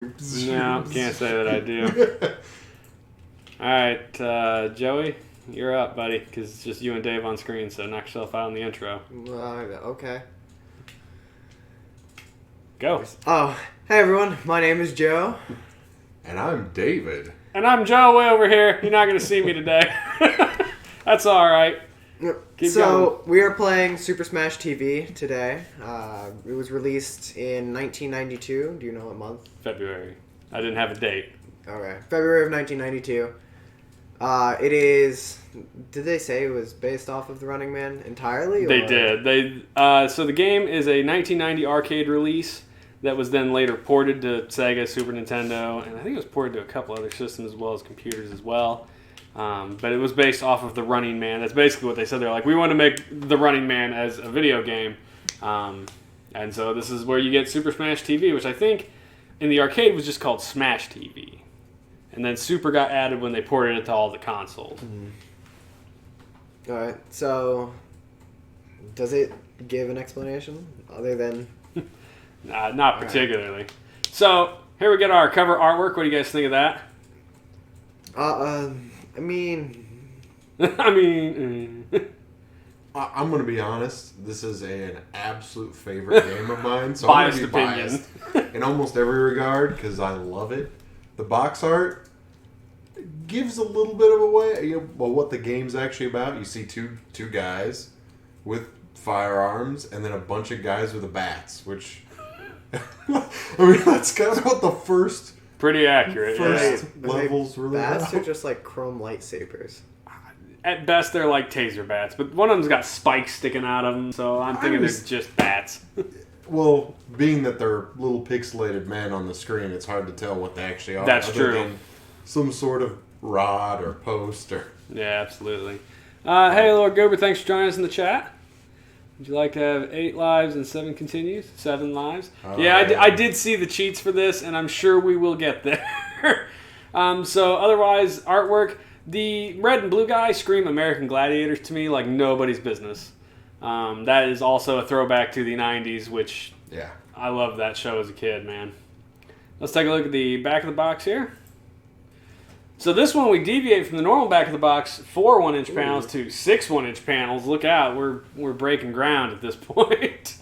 No, can't say that I do. All right, Joey, you're up, buddy, because it's just you and Dave on screen, so knock yourself out in the intro. Okay. Go. Oh, hey everyone, my name is Joe. And I'm David. And I'm Joe way over here. You're not going to see me today. That's all right. Keep going. We are playing Super Smash TV today. It was released in 1992. Do you know what month? February. I didn't have a date. Okay, February of 1992. It is... Did they say it was based off of The Running Man entirely? They did. So the game is a 1990 arcade release that was then later ported to Sega, Super Nintendo, and I think it was ported to a couple other systems as well as computers as well. But it was based off of The Running Man. That's basically what they said. They're like, we want to make The Running Man as a video game. And so this is where you get Super Smash TV, which I think in the arcade was just called Smash TV. And then Super got added when they ported it to all the consoles. Mm-hmm. Alright, so... Does it give an explanation other than... Not particularly. Right. So, here we get our cover artwork. What do you guys think of that? I mean... I'm going to be honest. This is an absolute favorite game of mine. So biased I'm going to be biased in almost every regard because I love it. The box art gives a little bit of away. What the game's actually about. You see two guys with firearms and then a bunch of guys with bats, which... I mean, that's kind of what the first... Pretty accurate. First levels really bats are just like chrome lightsabers. At best, they're like taser bats, but one of them's got spikes sticking out of them, so I'm thinking they're just bats. Well, being that they're little pixelated men on the screen, it's hard to tell what they actually are. That's true. Some sort of rod or post or... Yeah, absolutely. Hey, Lord Goober, thanks for joining us in the chat. Would you like to have 8 lives and 7 continues? 7 lives? I did see the cheats for this, and I'm sure we will get there. So, otherwise, artwork. The red and blue guy scream American Gladiators to me like nobody's business. That is also a throwback to the 90s, which I loved that show as a kid, man. Let's take a look at the back of the box here. So this one, we deviate from the normal back of the box, 4 1-inch panels to 6 1-inch panels. Look out, we're breaking ground at this point.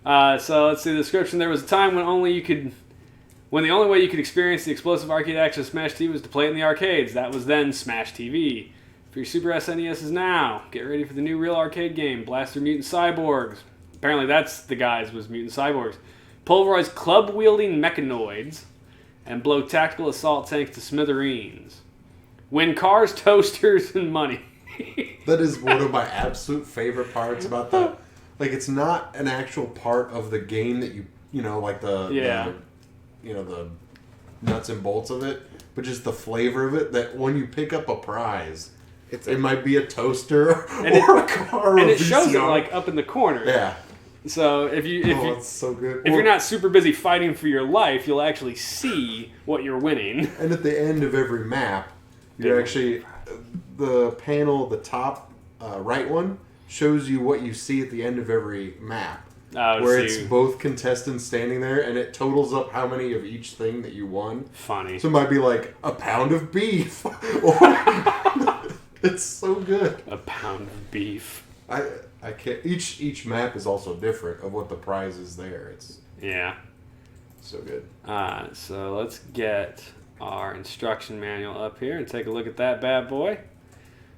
So let's see the description. There was a time when the only way you could experience the explosive arcade action of Smash TV was to play it in the arcades. That was then Smash TV. For your Super SNES is now. Get ready for the new real arcade game, Blaster Mutant Cyborgs. Apparently that's the guys was Mutant Cyborgs. Pulverize club-wielding mechanoids and blow tactical assault tanks to smithereens. Win cars, toasters, and money. That is one of my absolute favorite parts about that. Like, it's not an actual part of the game that like the nuts and bolts of it, but just the flavor of it, that when you pick up a prize, it might be a toaster or a car and or it shows it like up in the corner. Yeah. So if it's so good. If you're not super busy fighting for your life, you'll actually see what you're winning. And at the end of every map, you actually the panel, the top right one, shows you what you see at the end of every map. Where it's both contestants standing there, and it totals up how many of each thing that you won. Funny. So it might be like a pound of beef. It's so good. A pound of beef. I can't. Each map is also different of what the prize is there. It's so good. So let's get our instruction manual up here and take a look at that bad boy.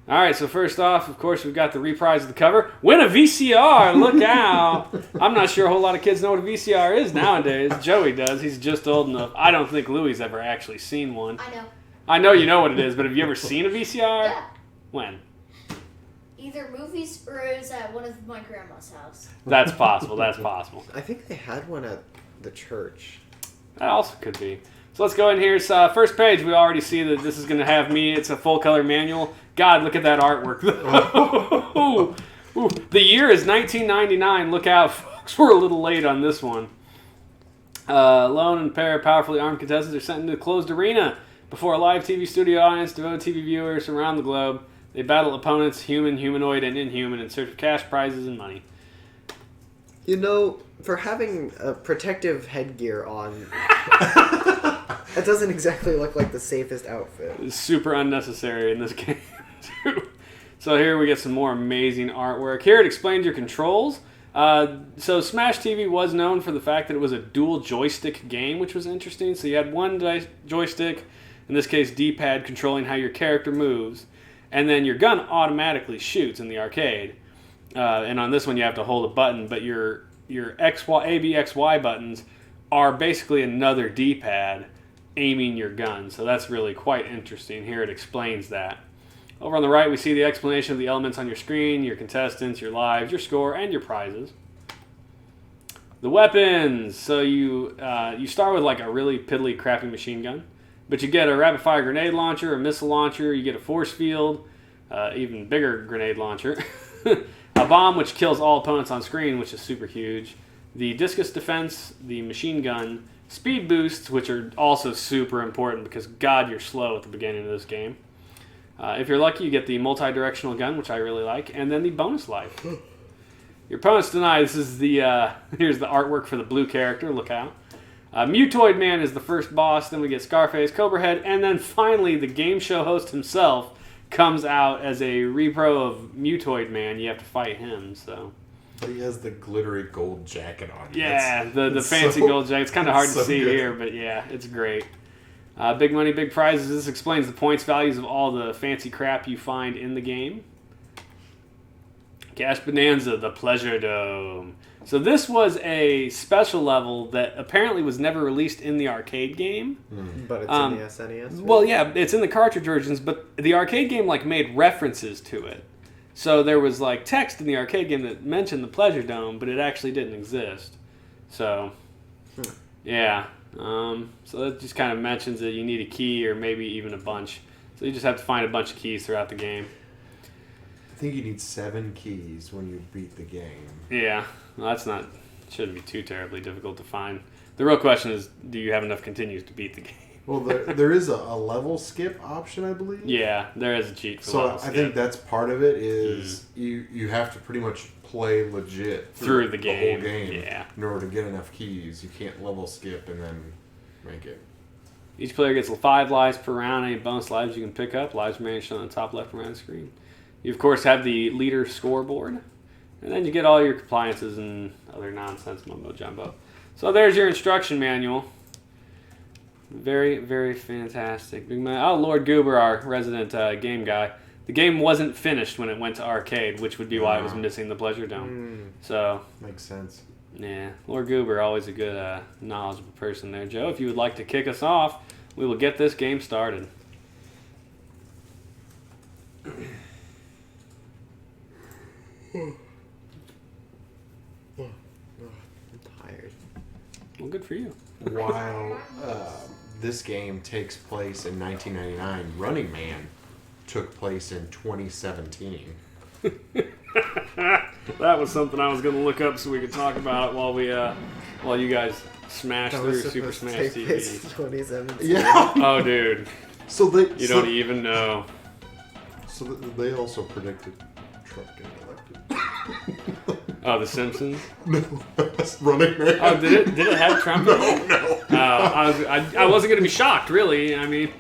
All right, so first off, of course, we've got the reprise of the cover. Win a VCR! Look out! I'm not sure a whole lot of kids know what a VCR is nowadays. Joey does. He's just old enough. I don't think Louie's ever actually seen one. I know. I know you know what it is, but have you ever seen a VCR? Yeah. When? Either movies or it was at one of my grandma's house. That's possible. That's possible. I think they had one at the church. That also could be. So let's go in here. So first page, we already see that this is going to have me. It's a full-color manual. God, look at that artwork. Ooh. The year is 1999. Look out, folks. We're a little late on this one. Lone and pair of powerfully armed contestants are sent into a closed arena before a live TV studio audience devoted TV viewers around the globe. They battle opponents, human, humanoid, and inhuman, in search of cash prizes and money. You know, for having a protective headgear on That doesn't exactly look like the safest outfit. It's super unnecessary in this game, too. So here we get some more amazing artwork. Here it explains your controls. So Smash TV was known for the fact that it was a dual joystick game, which was interesting. So you had one joystick, in this case D-pad, controlling how your character moves. And then your gun automatically shoots in the arcade. And on this one you have to hold a button, but your A, B, X, Y buttons are basically another D-pad aiming your gun. So that's really quite interesting. Here it explains that. Over on the right, we see the explanation of the elements on your screen, your contestants, your lives, your score, and your prizes. The weapons. So you start with like a really piddly, crappy machine gun, but you get a rapid-fire grenade launcher, a missile launcher, you get a force field, even bigger grenade launcher, a bomb which kills all opponents on screen, which is super huge, the discus defense, the machine gun, speed boosts, which are also super important because, God, you're slow at the beginning of this game. If you're lucky, you get the multi-directional gun, which I really like, and then the bonus life. Your opponents deny. This is the here's the artwork for the blue character. Look out. Mutoid Man is the first boss. Then we get Scarface, Cobra Head, and then finally the game show host himself comes out as a repro of Mutoid Man. You have to fight him. So. But he has the glittery gold jacket on. Yeah, the fancy gold jacket. It's kind of hard to see here, but yeah, it's great. Big money, big prizes. This explains the points values of all the fancy crap you find in the game. Cash Bonanza, the Pleasure Dome. So this was a special level that apparently was never released in the arcade game. But it's in the SNES. Well, yeah, it's in the cartridge versions, but the arcade game like made references to it. So there was like text in the arcade game that mentioned the Pleasure Dome, but it actually didn't exist. So, yeah. So that just kind of mentions that you need a key or maybe even a bunch. So you just have to find a bunch of keys throughout the game. I think you need 7 keys when you beat the game. Yeah, well, shouldn't be too terribly difficult to find. The real question is, do you have enough continues to beat the game? Well, there is a level skip option, I believe. Yeah, there is a cheat for so level I skip. think that's part of it is you have to pretty much play legit through the game. whole game yeah. in order to get enough keys. You can't level skip and then make it. Each player gets 5 lives per round. Any bonus lives you can pick up. Lives managed on the top left around the screen. You, of course, have the leader scoreboard. And then you get all your compliances and other nonsense mumbo-jumbo. So there's your instruction manual. Very, very fantastic. Big man. Oh, Lord Goober, our resident game guy. The game wasn't finished when it went to arcade, which would be why it was missing the Pleasure Dome. So Makes sense. yeah, Lord Goober, always a good, knowledgeable person there. Joe, if you would like to kick us off, we will get this game started. I'm tired. Well, good for you. While this game takes place in 1999, Running Man took place in 2017. That was something I was going to look up so we could talk about it while you guys smash That through was Super supposed to Smash take TV. place in 2017. Yeah. Oh, dude, So you don't even know. So they also predicted Trump getting elected. Oh, The Simpsons. No, that's Running Man. Oh, did it have Trump? In it? No. I wasn't going to be shocked, really. I mean,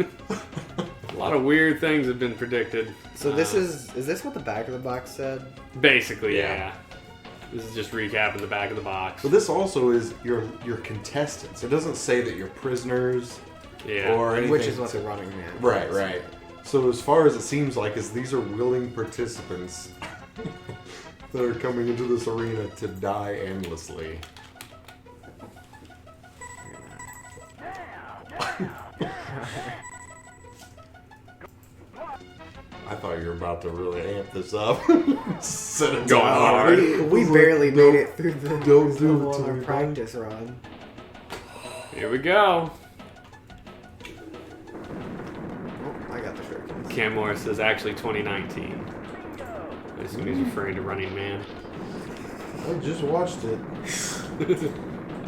a lot of weird things have been predicted. So this is this what the back of the box said? Basically, Yeah. yeah. This is just recapping the back of the box. But this also is your contestants. It doesn't say that you're prisoners Yeah. or anything. Which is what the Running Man Right, is. right. So as far as it seems like, is these are willing participants that are coming into this arena to die endlessly. I thought you were about to really amp this up. Set it Going down. hard. We barely made it through the don't do it on to our me, bud. practice run. Here we go. Oh, I got the shortcuts. Cam Morris says actually 2019. I assume he's referring to Running Man. I just watched it.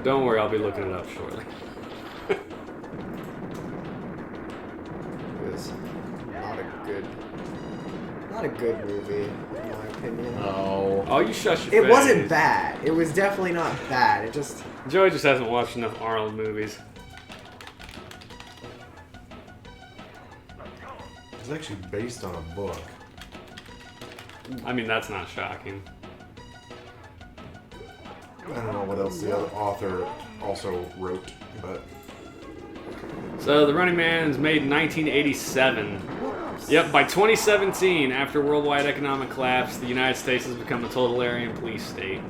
Don't worry, I'll be looking it up shortly. It was not a good movie, in my opinion. Oh. Oh, you shush your It face. wasn't bad. It was definitely not bad. It just Joey just hasn't watched enough Arnold movies. was actually based on a book. I mean, that's not shocking. I don't know what else the other author also wrote, but... So, The Running Man is made in 1987. Yep, by 2017, after worldwide economic collapse, the United States has become a total area and police state.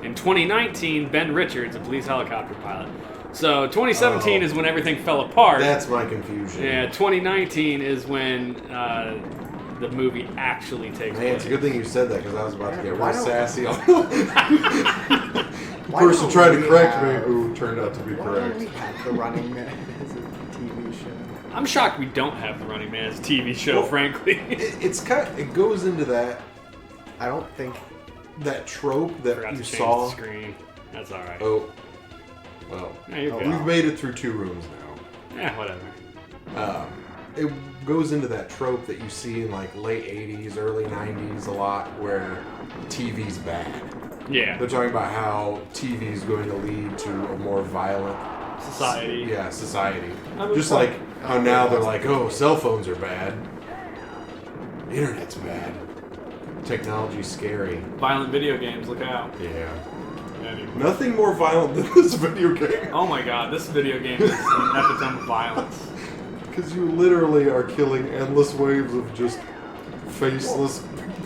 In 2019, Ben Richards, a police helicopter pilot. So, 2017 is when everything fell apart. That's my confusion. Yeah, 2019 is when the movie actually takes Man, place. it's a good thing you said that, because I was about to get Why real don't- sassy on the Why person don't trying to we correct have- me, who turned out to be Why don't we correct. have The Running Man as a TV show? I'm shocked we don't have The Running Man as a TV show, Well, frankly. It goes into that I don't think... trope that Forgot you to change saw. the screen. That's alright. Oh, well, Yeah, you're good. we've made it through 2 rooms now. Yeah, whatever. It goes into that trope that you see in like late 80s, early 90s a lot, where TV's bad. Yeah. They're talking about how TV is going to lead to a more violent Society. Yeah, society. I'm Just impressed. like how now they're like, oh, cell phones are bad. The internet's bad. Technology's scary. Violent video games, look out. Yeah. Anyway. Nothing more violent than this video game. Oh my god, this video game is an epitome of violence. Because you literally are killing endless waves of just faceless.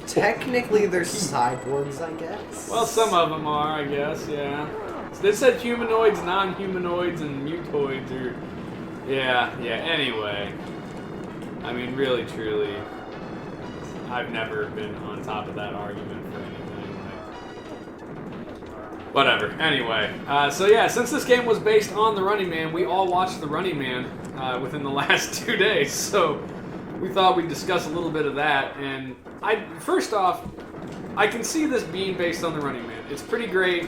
Technically, they're cyborgs, I guess. Well, some of them are, I guess, yeah. They said humanoids, non-humanoids, and mutoids are... Yeah, anyway. I mean, really, truly, I've never been on top of that argument for anything. Whatever. Anyway, so yeah, since this game was based on The Running Man, we all watched The Running Man within the last 2 days, so we thought we'd discuss a little bit of that. And first off, I can see this being based on The Running Man. It's pretty great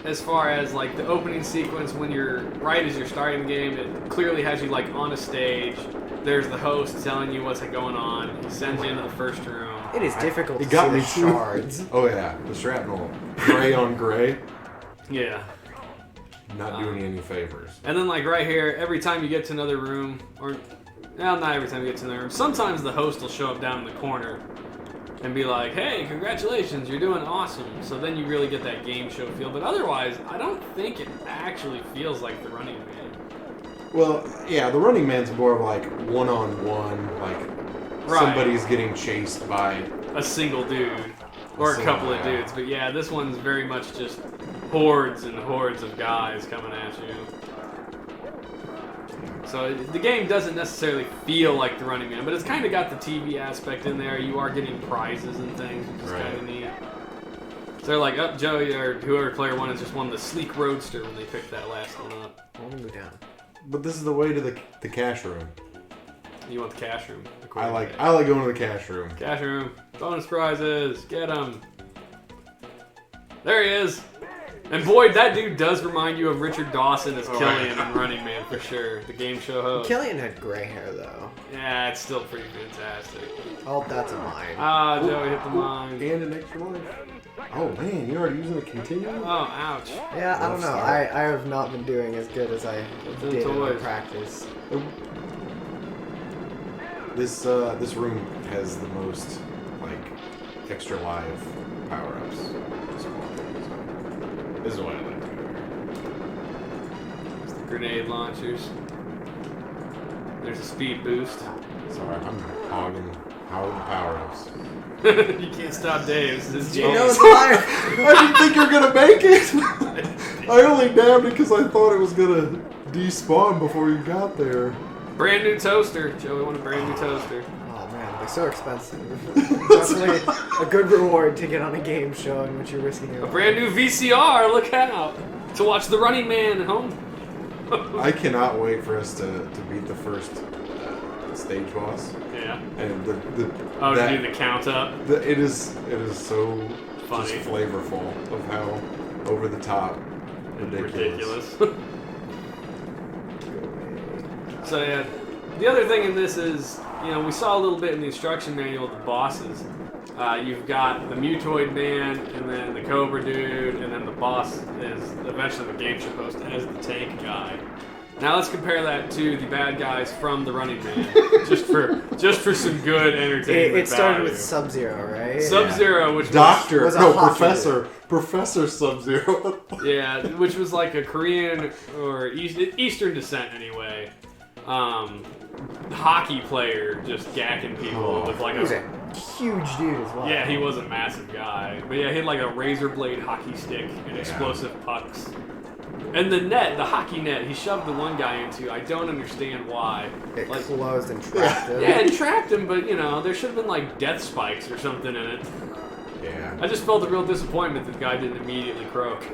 as far as like the opening sequence when you're right as you're starting the game. It clearly has you like on a stage. There's the host telling you what's going on. He sends you into the first room. It is difficult It to got see me the too. shards. Oh yeah, the shrapnel. Gray on gray. Yeah. Not doing you any favors. And then, like, right here, every time you get to another room, or, well, not every time you get to another room, sometimes the host will show up down in the corner and be like, hey, congratulations, you're doing awesome. So then you really get that game show feel. But otherwise, I don't think it actually feels like The Running Man. Well, yeah, the Running Man's more of like one-on-one, like somebody's getting chased by. A single dude. Or a couple of dudes. But yeah, this one's very much just hordes and hordes of guys coming at you. So the game doesn't necessarily feel like The Running Man, but it's kind of got the TV aspect in there. You are getting prizes and things, which is kind of neat. So they're like, oh, Joey, or whoever player one has just won the sleek roadster when they picked that last one up. I want to go down. But this is the way to the cash room. You want the cash room. I like going to the cash room. Cash room. Bonus prizes. Get them. There he is. And boy, that dude does remind you of Richard Dawson as Killian in Running Man for sure. The game show host. Killian had gray hair, though. Yeah, it's still pretty fantastic. Oh, that's a mine. Ah, Joey hit the mine. And an extra life. Oh man, you're already using a continuum? Oh, ouch. Yeah, I don't know. I have not been doing as good as I the did in my toys. practice. This room has the most like extra life power-ups. This is what I like to do. It's the grenade launchers. There's a speed boost. Sorry, I'm hogging power-ups. You can't stop Dave. This is You know James. the life. I didn't think you were gonna make it. I only dabbed it because I thought it was gonna despawn before you got there. Brand new toaster. Joey won a brand new toaster. Oh man, they're so expensive. Definitely a good reward to get on a game show in which you're risking your A life. brand new VCR. Look out. To watch The Running Man at home. I cannot wait for us to beat the first stage boss. Yeah. And To do the count up. It is so Funny. just flavorful of how over the top ridiculous. So yeah, the other thing in this is, you know, we saw a little bit in the instruction manual of the bosses. You've got the Mutoid Man, and then the Cobra Dude, and then the boss is eventually the game show host as the tank guy. Now let's compare that to the bad guys from The Running Man, just for some good entertainment. It started value. with Sub-Zero, right? Sub-Zero, which Doctor, was a no, hockey Professor Sub-Zero. yeah, which was like a Korean or Eastern descent anyway. Hockey player just gacking people with like He was a huge dude as well. Yeah, he was a massive guy. But yeah, he had like a razor blade hockey stick and explosive pucks. And the hockey net, he shoved the one guy into. I don't understand why. It like, closed and trapped him. Yeah, it trapped him, but there should have been like death spikes or something in it. Yeah. I just felt a real disappointment that the guy didn't immediately croak.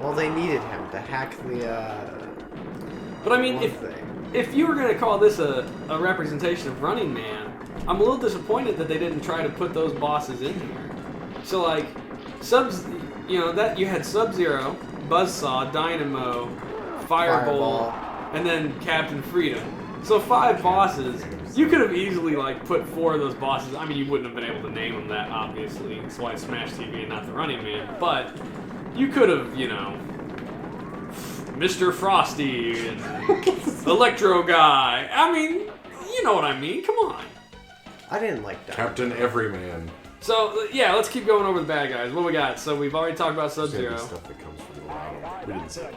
Well, they needed him to hack the. But I mean, if you were going to call this a representation of Running Man, I'm a little disappointed that they didn't try to put those bosses in here. So like, that you had Sub-Zero, Buzzsaw, Dynamo, Fireball, and then Captain Freedom. So 5 bosses. You could have easily like put 4 of those bosses. I mean, you wouldn't have been able to name them that, obviously. That's why it's Smash TV and not The Running Man. But you could have, Mr. Frosty and Electro Guy. I mean, you know what I mean. Come on. I didn't like that. Captain Everyman. So, yeah, let's keep going over the bad guys. What we got? So, we've already talked about Sub-Zero. Stuff that comes from the bottom. We didn't say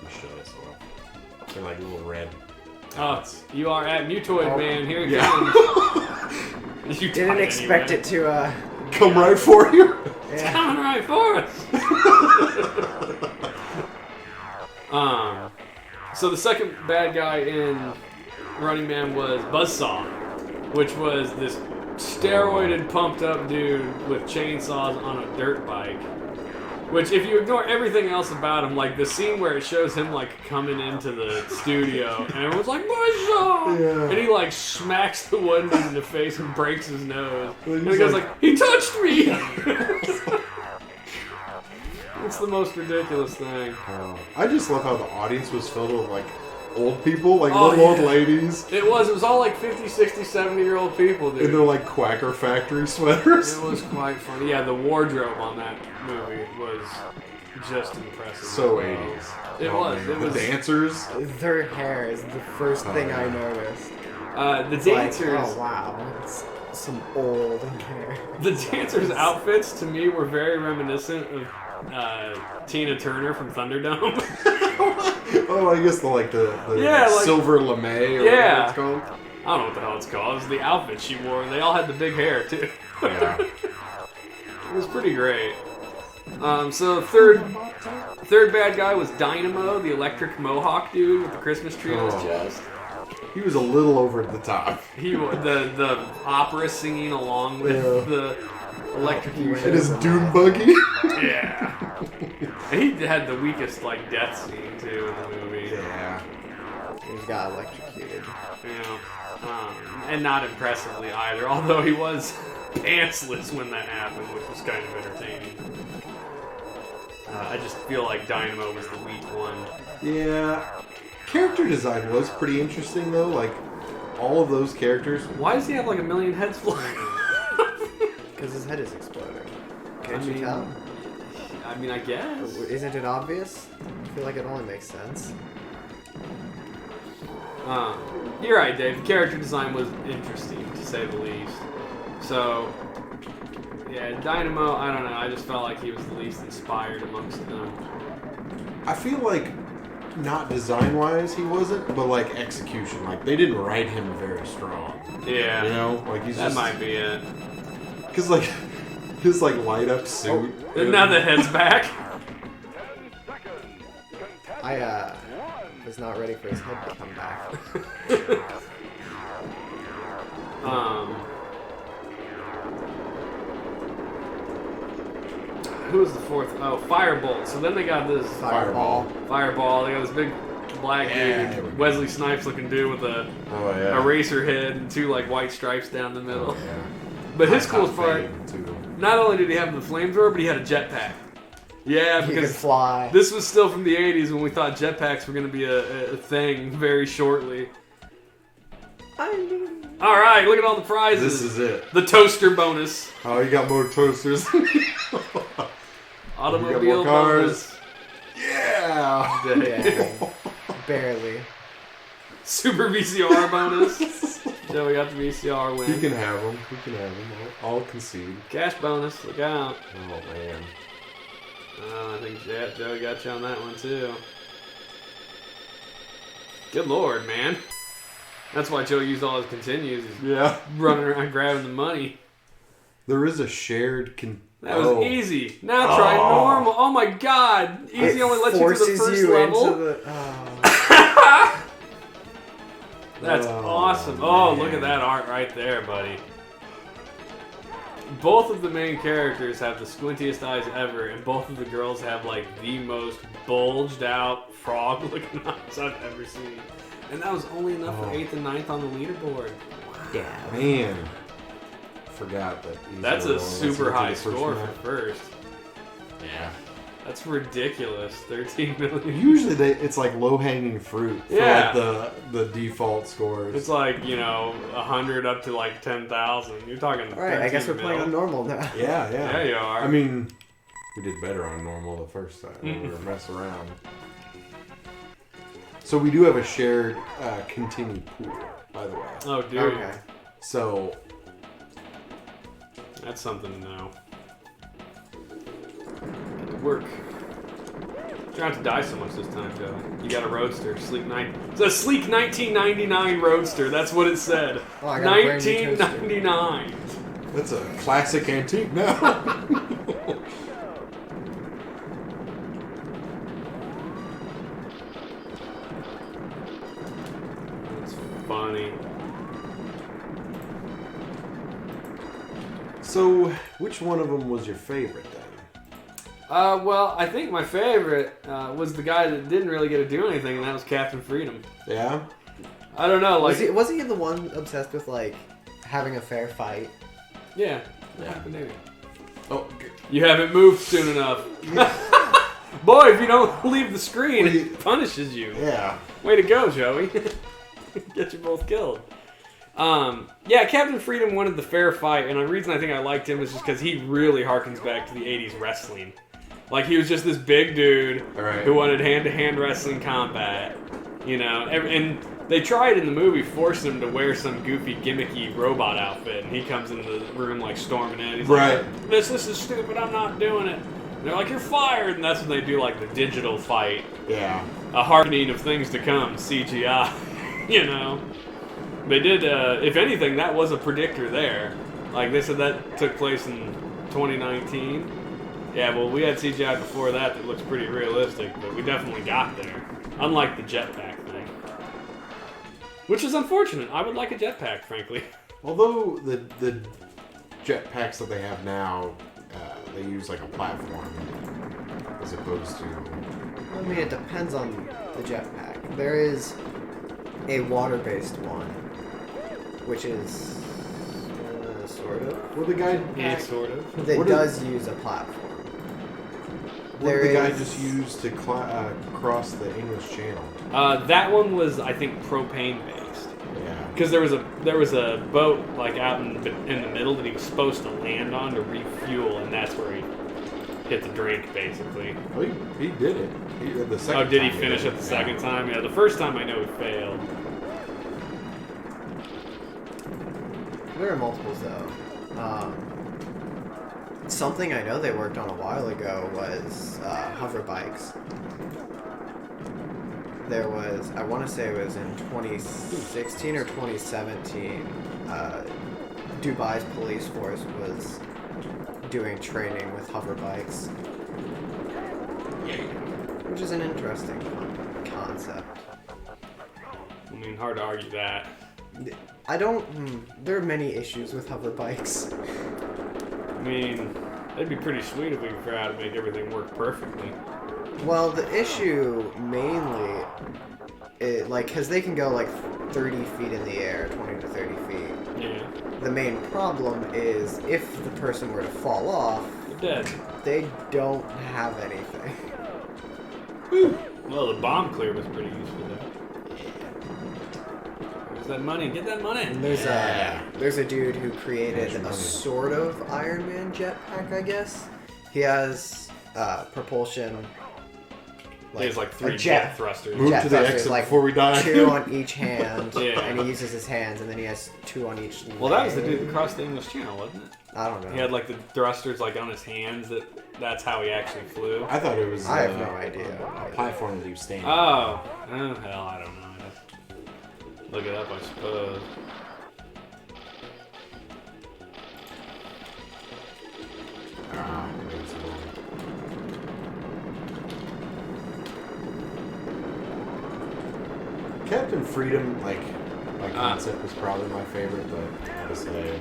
we should as well. They're like little red. You are at Mutoid Man. Here it comes. You Didn't expect it to come right for you. It's coming right for us. So the second bad guy in Running Man was Buzzsaw, which was this steroided, pumped up dude with chainsaws on a dirt bike. Which, if you ignore everything else about him, like the scene where it shows him like coming into the studio, and everyone's like, Buzzsaw! Yeah. And he like smacks the one dude in the face and breaks his nose. And he goes like, he touched me! It's the most ridiculous thing. I just love how the audience was filled with like old people, like little old ladies. It was all like 50, 60, 70-year-old people, dude. And they're like Quacker Factory sweaters. It was quite funny. Yeah, the wardrobe on that movie was just impressive. So 80s. It was. The dancers. Their hair is the first thing I noticed. The It's dancers. Like, oh wow, it's some old hair. The dancers' outfits to me were very reminiscent of Tina Turner from Thunderdome. Oh, I guess the silver lame or whatever it's called. I don't know what the hell it's called. It was the outfit she wore. They all had the big hair too. Yeah. It was pretty great. So third bad guy was Dynamo, the electric mohawk dude with the Christmas tree on his chest. He was a little over the top. He the opera singing along with the electrocution. And his dune buggy. Yeah. And he had the weakest like death scene too in the movie. Yeah. He got electrocuted. Yeah. And not impressively either, although he was pantsless when that happened, which was kind of entertaining. I just feel like Dynamo was the weak one. Yeah. Character design was pretty interesting though, like all of those characters. Why does he have like a million heads flying? Because his head is exploding. Can't you tell? I mean, I guess. Isn't it obvious? I feel like it only makes sense. You're right, Dave. The character design was interesting, to say the least. So, yeah, Dynamo, I don't know. I just felt like he was the least inspired amongst them. I feel like, not design-wise he wasn't, but like execution. Like, they didn't write him very strong. Yeah. You know? Like, he's that just... might be it. Because, like, his, like, light-up suit. And now the head's back. I was not ready for his head to come back. Who was the fourth? Oh, Firebolt. So then they got this Fireball. Fireball. They got this big black dude, Wesley Snipes looking dude with a eraser head and 2 like white stripes down the middle. Oh, yeah. But his coolest part, not only did he have the flamethrower, but he had a jetpack. Yeah, He could because fly. this was still from the 80s when we thought jetpacks were going to be a thing very shortly. All right, look at all the prizes. This is it. The toaster bonus. Oh, you got more toasters. Automobile more cars. bonus. Yeah, Oh, Yeah. Barely. Super VCR bonus. Joey got the VCR win. He can have them. He can have them. I'll concede. Cash bonus. Look out. Oh, man. I think Joey got you on that one, too. Good lord, man. That's why Joey used all his continues. He's Yeah. running around grabbing the money. There is a shared... That was easy. Now try normal. Oh my god. Easy only lets you to the first level. That's awesome. Oh, look at that art right there, buddy. Both of the main characters have the squintiest eyes ever, and both of the girls have like the most bulged out frog looking eyes I've ever seen. And that was only enough for 8th and 9th on the leaderboard. Yeah. Man. Forgot that. That's a super high score for first. Yeah. That's ridiculous. 13 million. Usually it's like low hanging fruit for like the default scores. It's like, 100 up to like 10,000. You're talking. Alright, I guess we're playing on normal now. Yeah. Yeah, you are. I mean, we did better on normal the first time when we were messing around. So we do have a shared continued pool, by the way. Oh, dude. Okay. So that's something to know. Get to work. You don't have to die so much this time, Joe. You got a Roadster. It's a sleek 1999 Roadster. That's what it said. Oh, I got a brand new toaster. 1999. that's a classic antique now. That's funny. So, which one of them was your favorite then? Well, I think my favorite was the guy that didn't really get to do anything, and that was Captain Freedom. Yeah? I don't know, like... Wasn't he the one obsessed with, like, having a fair fight? Yeah. Yeah. Maybe. Oh, You haven't moved soon enough. Boy, if you don't leave the screen, it punishes you. yeah. Way to go, Joey. Get you both killed. Yeah, Captain Freedom wanted the fair fight, and the reason I think I liked him is just because he really harkens back to the 80s wrestling. Like, he was just this big dude who wanted hand-to-hand wrestling combat, and they tried in the movie forcing him to wear some goofy, gimmicky robot outfit, and he comes into the room, like, storming in. He's like, this is stupid, I'm not doing it. And they're like, you're fired, and that's when they do, like, the digital fight. Yeah. A hardening of things to come, CGI, They did, if anything, that was a predictor there. Like, they said that took place in 2019. Yeah, well, we had CGI before that looks pretty realistic, but we definitely got there. Unlike the jetpack thing. Which is unfortunate. I would like a jetpack, frankly. Although the jetpacks that they have now, they use like a platform as opposed to... I mean, it depends on the jetpack. There is a water-based one, which is sort of... Well, the guy... Yeah, sort of. That does use a platform. What did the guy just use to cross the English Channel? That one was, I think, propane-based. Yeah. Because there was a boat like out in the middle that he was supposed to land on to refuel, and that's where he hit the drink, basically. Oh, he did it. The second Oh, did he time finish it the second time? Yeah, the first time I know he failed. There are multiples, though. Something I know they worked on a while ago was hover bikes. There was, I want to say it was in 2016 or 2017, Dubai's police force was doing training with hover bikes. Which is an interesting concept. I mean, hard to argue that. There are many issues with hover bikes. I mean, it'd be pretty sweet if we could figure out how to make everything work perfectly. Well, the issue mainly, because they can go like 30 feet in the air, 20 to 30 feet. Yeah. The main problem is if the person were to fall off, They're dead. they don't have anything. Whew. Well, the bomb clear was pretty useful though. Where's that money? Get that money! And there's a dude who created a sort of Iron Man jetpack, I guess. He has propulsion He has like 3 a jet thrusters. Move jet to the thrusters, exit like before we die. 2 on each hand, Yeah. and he uses his hands, and then he has 2 on each leg. Well, that was the dude that crossed the English Channel, wasn't it? I don't know. He had like the thrusters like on his hands. That's how he actually flew. I thought it was. I have no idea. A platform that he was standing. Oh, hell, I don't know. Look it up, I suppose. Captain Freedom, like concept was probably my favorite, but I gotta say,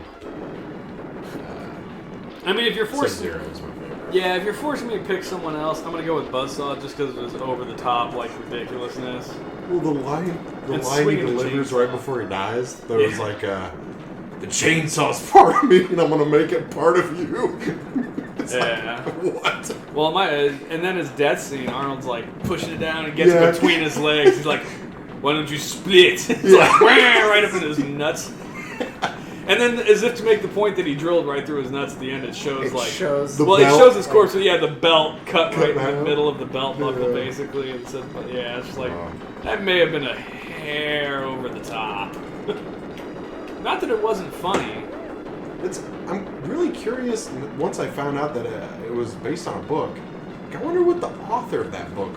I mean, if you're forced, Sub-Zero is my favorite. yeah, if you're forcing me to pick someone else, I'm gonna go with Buzzsaw just because of his over the top like ridiculousness. Well, the line And he swinging the delivers chainsaw. right before he dies, there was like, the chainsaw's part of me, and I'm gonna make it part of you. It's Yeah. like, what? Well, and then his death scene, Arnold's like pushing it down and gets Yeah. between his legs. He's like, "Why don't you split?" It's Yeah. like right up in his nuts. And then, as if to make the point that he drilled right through his nuts at the end, it shows It like shows The well, belt. it shows his corpse. So yeah, the belt cut right in the out. middle of the belt buckle, Yeah. basically. And said, yeah, it's just like that may have been a hair over the top. Not that it wasn't funny. I'm really curious. Once I found out that it was based on a book, I wonder what the author of that book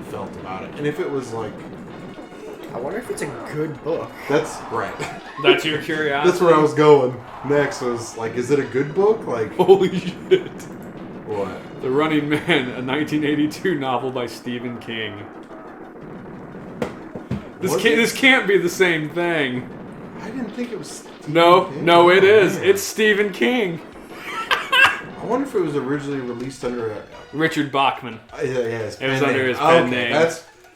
felt about it, and if it was like. I wonder if it's a good book. That's right. That's your curiosity. That's where I was going next. Was like, is it a good book? Like, Holy shit! what? The Running Man, a 1982 novel by Stephen King. This can't be the same thing. I didn't think it was. Stephen No, King. no, it is. Man. It's Stephen King. I wonder if it was originally released under a. Richard Bachman. His It was pen under name. his pen Okay, name.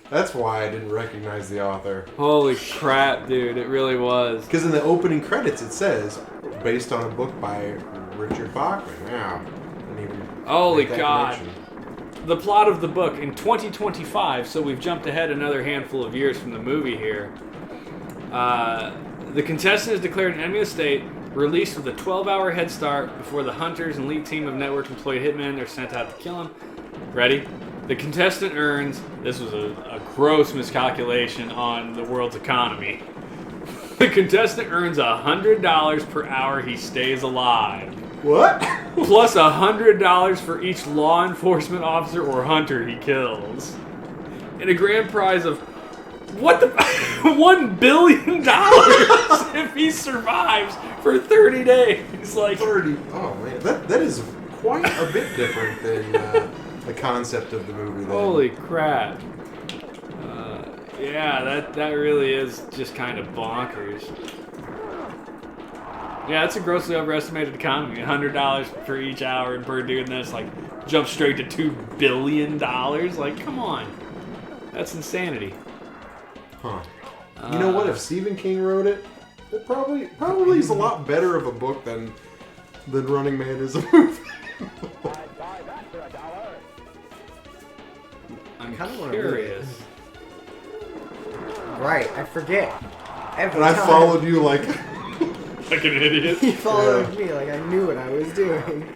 That's why I didn't recognize the author. Holy crap, dude! It really was. Because in the opening credits it says based on a book by Richard Bachman. Yeah. Didn't even Holy make that God. connection. The plot of the book in 2025, so we've jumped ahead another handful of years from the movie here. The contestant is declared an enemy of the state, released with a 12-hour head start before the hunters and elite team of network employed hitmen are sent out to kill him. Ready? The contestant earns, this was a gross miscalculation on the world's economy. The contestant earns $100 per hour he stays alive. What? Plus $100 for each law enforcement officer or hunter he kills. And a grand prize of, what the, $1 billion if he survives for 30 days. Like, 30. Oh man, that is quite a bit different than the concept of the movie. Then. holy crap. Yeah, that really is just kind of bonkers. Yeah, that's a grossly overestimated economy. $100 for each hour, and per doing this, like, jump straight to $2 billion. Like, come on. That's insanity. Huh. You know what? If Stephen King wrote it, it probably is a lot better of a book than Running Man is a movie. I'm kinda wanna curious. Right, I forget. Every And I time. followed you like. Like an idiot. You followed me like I knew what I was doing.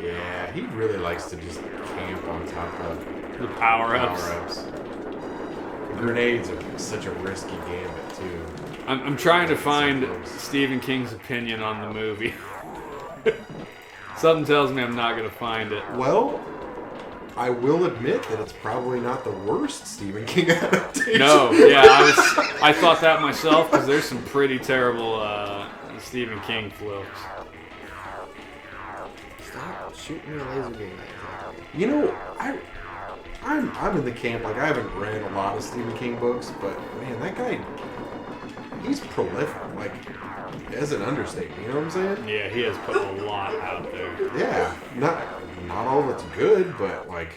Yeah, he really likes to just camp on top of The power-ups. power-ups. The grenades are such a risky gambit too. I'm trying to find Stephen King's opinion on the movie. Something tells me I'm not going to find it. Well, I will admit that it's probably not the worst Stephen King adaptation. No, yeah, I thought that myself because there's some pretty terrible Stephen King flips. Stop shooting your laser beam at me. You know, I'm in the camp. Like I haven't read a lot of Stephen King books, but man, that guy, he's prolific. Like, as an understatement. You know what I'm saying? Yeah, he has put a lot out there. Yeah, not all of it's good, but like,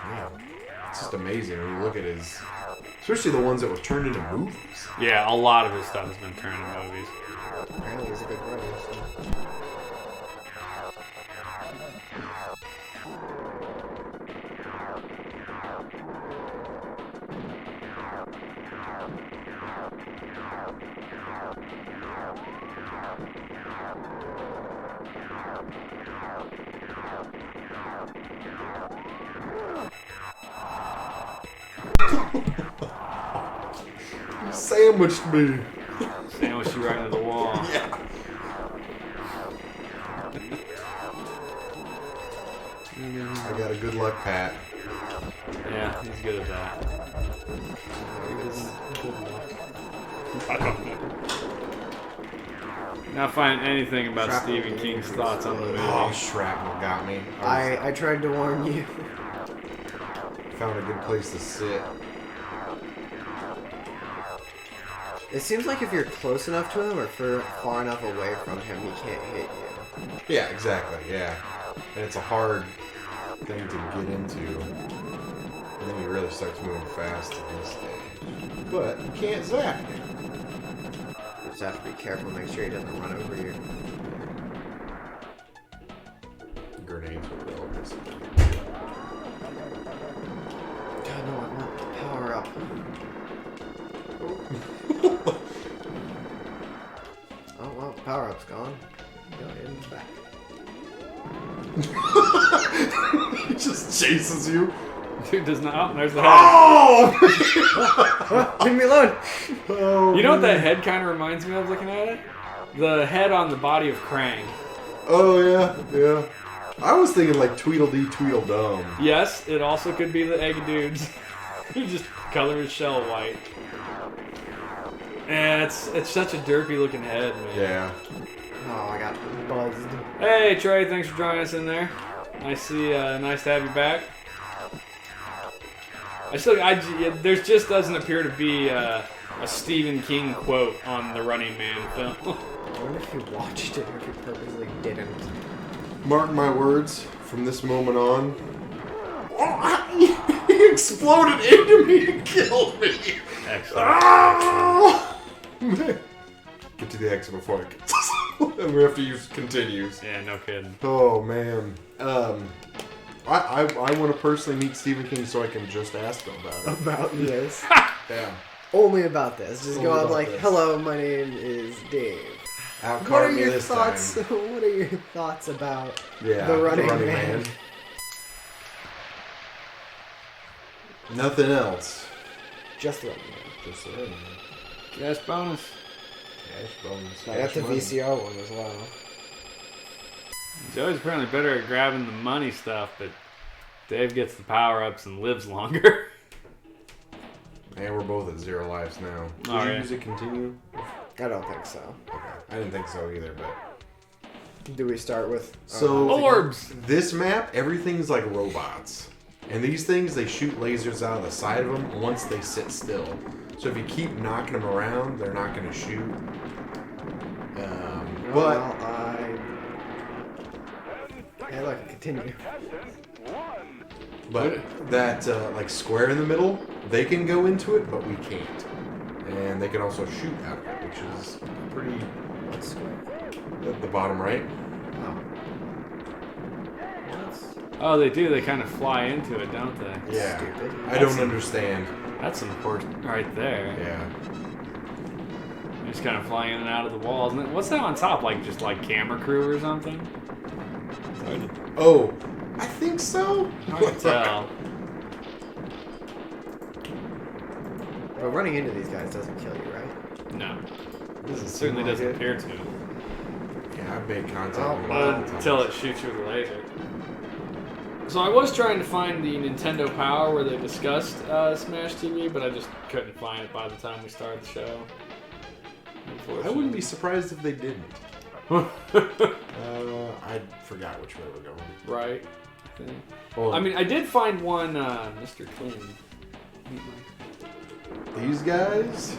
yeah, it's just amazing when you look at his, especially the ones that were turned into movies. Yeah, a lot of his stuff has been turned into movies. Apparently he's a good writer, so. You sandwiched me. Sandwich you right into the wall. Yeah. I got a good luck pat. Yeah, he's good at that. I don't know. Not finding anything about Shrapnel Stephen King King's is thoughts on the movie. Oh, shrapnel got me. I tried to warn you. Found a good place to sit. It seems like if you're close enough to him or far enough away from him, he can't hit you. Yeah, exactly. Yeah, and it's a hard thing to get into. And then he really starts moving fast at this stage. But you can't zap. You just have to be careful, make sure he doesn't run over you. Grenades were well missing. God, no, I want the power up. Oh, well, the power up's gone. Go in the back. He just chases you. Dude does not. Oh, there's the head. Oh! Leave me alone! Oh, You know what that head kind of reminds me of looking at it? The head on the body of Krang. Oh, yeah, yeah. I was thinking like Tweedledee Tweedledum. Yes, it also could be the egg dudes. Who just color his shell white. And it's such a derpy looking head, man. Yeah. Oh, I got buzzed. Hey Trey, thanks for joining us in there. Nice to have you back. There just doesn't appear to be a Stephen King quote on the Running Man film. I wonder if you watched it or if you purposely didn't. Mark my words, from this moment on. Oh, he exploded into me and killed me. Excellent. Oh! Get to the exit before I get and we have to use continues. Yeah, no kidding. Oh man. I want to personally meet Stephen King so I can just ask him about it. About this. Yeah. Only about this. Just Only go out about like, this. hello, my name is Dave. What Outcard are me your this thoughts? time. What are your thoughts about Yeah, the Running Man? Nothing else. Just the Running Man. Just the Running Man. Cash bonus. Cash bonus. I got the money. VCR one as well. Joey's apparently better at grabbing the money stuff, but Dave gets the power-ups and lives longer. And we're both at 0 lives now. Did All you right. use it continue? I don't think so. Okay. I didn't think so either, but... Do we start with... So- Orbs! This map, everything's like robots. And these things, they shoot lasers out of the side of them once they sit still. So if you keep knocking them around, they're not going to shoot. But... Hey, look, continue. But that, like, square in the middle, they can go into it, but we can't. And they can also shoot out of it, which is pretty... What's square? At the bottom right. Oh. What's Oh, they do. They kind of fly into it, don't they? Yeah. stupid? I don't understand. That's some horse right there. Yeah. They're just kind of flying in and out of the walls. And what's that on top? Like just like camera crew or something? It's hard to, Oh, I think so. hard to tell. But running into these guys doesn't kill you, right? No, Doesn't certainly seem like doesn't it. appear to. Yeah, I've made contact Oh, with Well, them. until it shoots you with a laser. So I was trying to find the Nintendo Power where they discussed Smash TV, but I just couldn't find it by the time we started the show. I wouldn't be surprised if they didn't. Unfortunately. I forgot which way we're going. Right. I think. Well, I mean, I did find one, Mr. Clean. these guys,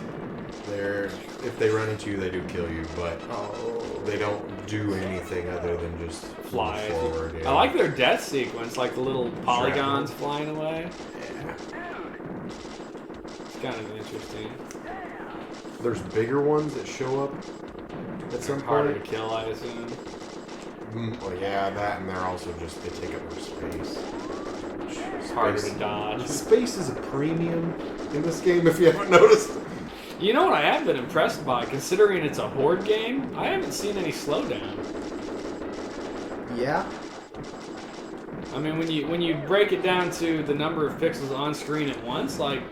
if they run into you, they do kill you, but Oh. they don't do anything other than just Fly. move forward. Yeah. I like their death sequence, like the little polygons flying away. Yeah. It's kind of interesting. There's bigger ones that show up at some Harder to point. kill, I assume. Well, yeah, that, and they're also just, they take up more space. It's harder Space- to dodge. Space is a premium in this game, if you haven't noticed. You know what I have been impressed by, considering it's a horde game? I haven't seen any slowdown. Yeah? I mean, when you break it down to the number of pixels on screen at once, like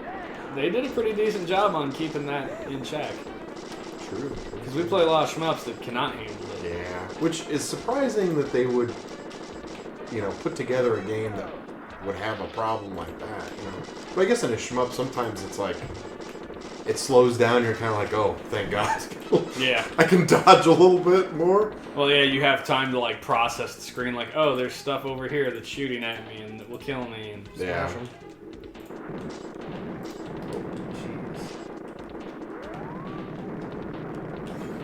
they did a pretty decent job on keeping that in check. True. Because we play a lot of shmups that cannot handle it. Yeah, which is surprising that they would, put together a game that would have a problem like that. But I guess in a shmup, sometimes it's like it slows down. You're kind of like, oh, thank God. Yeah. I can dodge a little bit more. Well, yeah, you have time to like process the screen. Like, oh, there's stuff over here that's shooting at me and that will kill me and Yeah. smash them.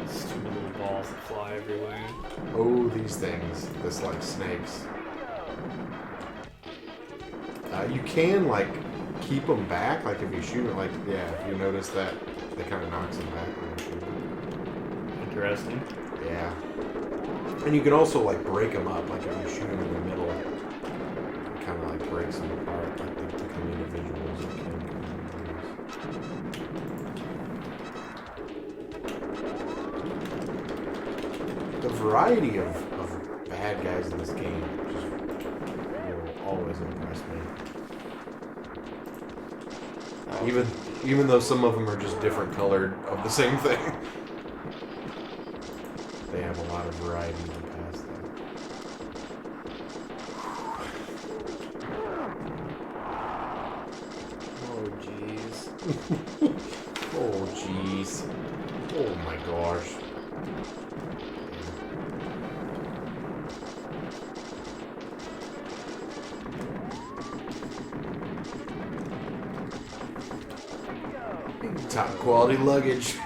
Stupid little balls that fly everywhere. Oh, these things. This like snakes. You can like keep them back. Like if you shoot it, like if you notice that they kind of knocks them back when you shoot them. Interesting. Yeah. And you can also like break them up. Like if you shoot them in the middle, it kind of like breaks them apart. Like they become individuals. The variety of bad guys in this game just will always impress me. Even though some of them are just different colored of the same thing, they have a lot of variety in the past there. Oh, jeez. Oh, jeez. Oh, my gosh. Top quality luggage.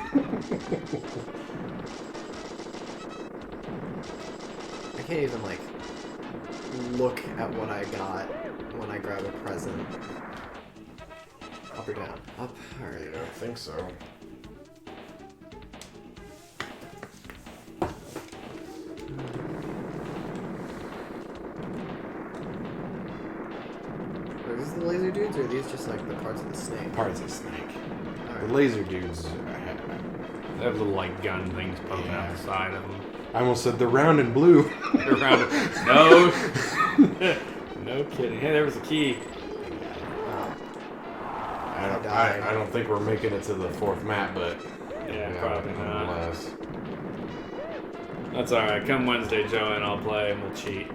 I can't even, like, look at what I got when I grab a present. Up or down? Up. Alright. I don't think so. Are these the laser dudes, or are these just, like, the parts of the snake? Parts of snake. Alright. The laser dudes. They have little like gun things poking out the side of them. I almost said they're round and blue. They're round. No. No kidding. Hey, there was a key. I don't think we're making it to the fourth map, but Yeah, probably not. nonetheless. That's alright. Come Wednesday, Joe, and I'll play and we'll cheat.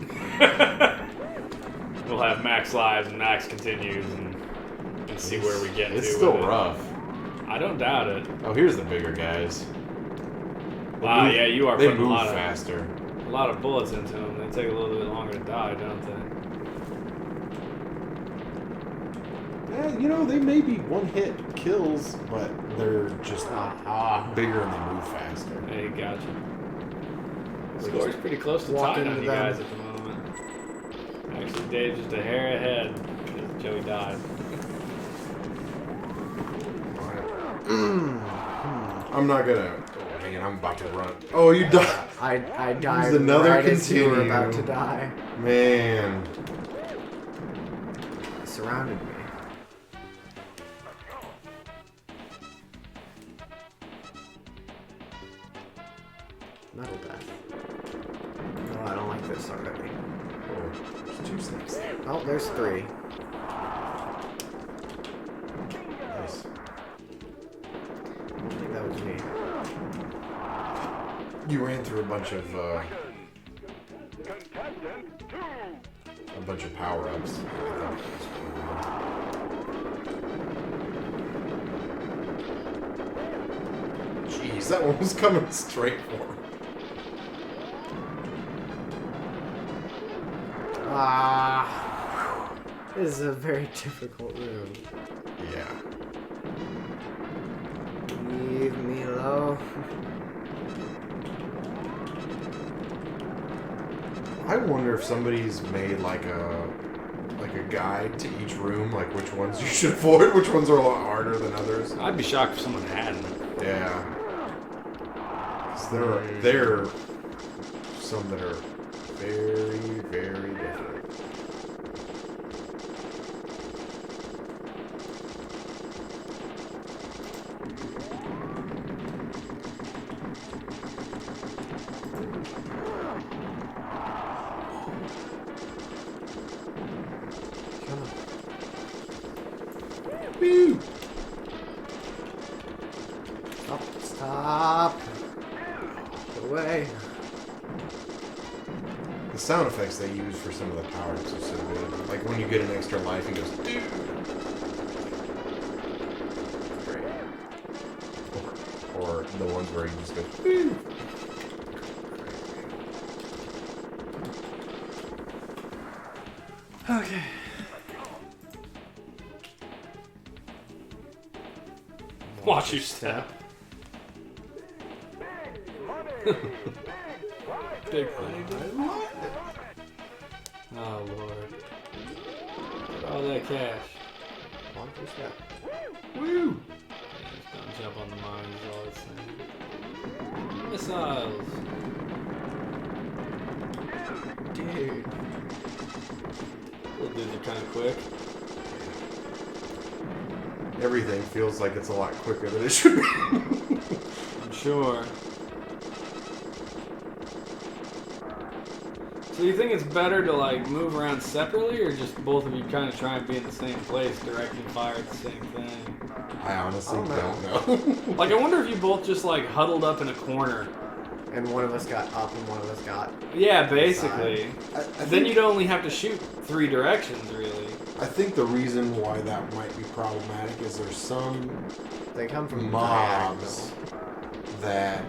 We'll have max lives and max continues and see where we get to. It's still with it. rough. I don't doubt it. Oh, here's the bigger guys. Wow, yeah, you are They putting move a faster. lot of bullets into them. They take a little bit longer to die, don't they? Yeah, they may be one-hit kills, but they're just bigger and they move faster. Hey, gotcha. The We score's just pretty close to walk tying into on you them. guys at the moment. Actually, Dave's just a hair ahead because Joey died. I'm not gonna. Oh man, I'm about to run. Oh, you died. I died another right as you were continue. about to die. Man. It surrounded me. Metal death. No, I don't like this already. Oh, there's 2 snakes. Oh, there's 3. Nice. I don't think that was me. You ran through a bunch of power-ups. Jeez, that one was coming straight for him. This is a very difficult room. Yeah. Leave me alone. I wonder if somebody's made like a guide to each room, like which ones you should avoid, which ones are a lot harder than others. I'd be shocked if someone hadn't. Yeah. 'Cause there are some that are very, very different. Woo! Stop. Get away. The sound effects they use for some of the power-ups are so good. Like when you get an extra life, he goes, dude. Or the ones where he just goes, woo. Okay. Watch your step. Big money. Oh Lord. Get all that cash. Watch your step. Woo! Just don't jump on the mines is all it's saying. Missiles. Dude. Little dudes are kind of quick. Everything feels like it's a lot quicker than it should be. I'm sure. So you think it's better to like move around separately, or just both of you kind of try and be in the same place, directing fire at the same thing? I honestly Oh, no. don't know. Like I wonder if you both just like huddled up in a corner. And one of us got up and one of us got... Yeah, basically. I Then think, you'd only have to shoot 3 directions, really. I think the reason why that might be problematic is there's some They come from mobs that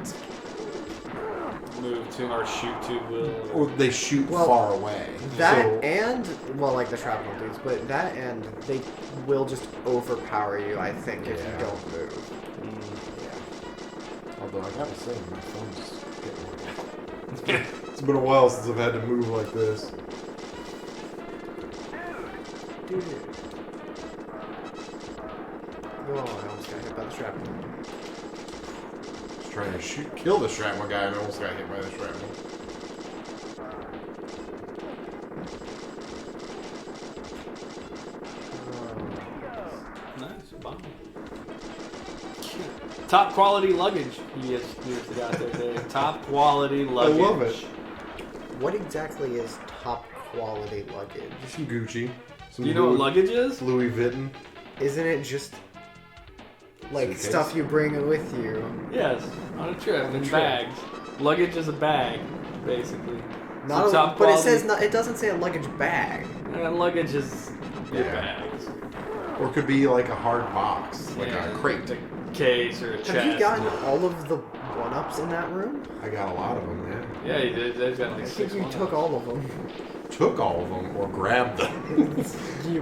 Move to or shoot to will. or they shoot Well, far away. That So- and, well, like the shrapnel dudes, but that and they will just overpower you, I think, if Yeah. you don't move. yeah. Although I gotta say, my phone's getting weird. It's been a while since I've had to move like this. Dude. Oh, I almost got hit by the shrapnel. Just trying to kill the shrapnel guy and almost got hit by the shrapnel. Nice, bomb. Top quality luggage. You got there, Dave. Top quality luggage. I love it. What exactly is top quality luggage? Some Gucci. Some Do you know what Louis, luggage is? Louis Vuitton. Isn't it just like Suitcase? stuff you bring with you? Yes, on a trip On a in trip. bags. Luggage is a bag, basically. Not So a, top but it quality- says not, it doesn't say a luggage bag. And luggage is your Yeah. bags. Or it could be like a hard box, like Yeah, a crate. a case or a chest. Have you gotten all of the one-ups in that room? I got a lot of them, man. Yeah, you did. They've got I like think 6 you ones. took all of them. Took all of them or grabbed them.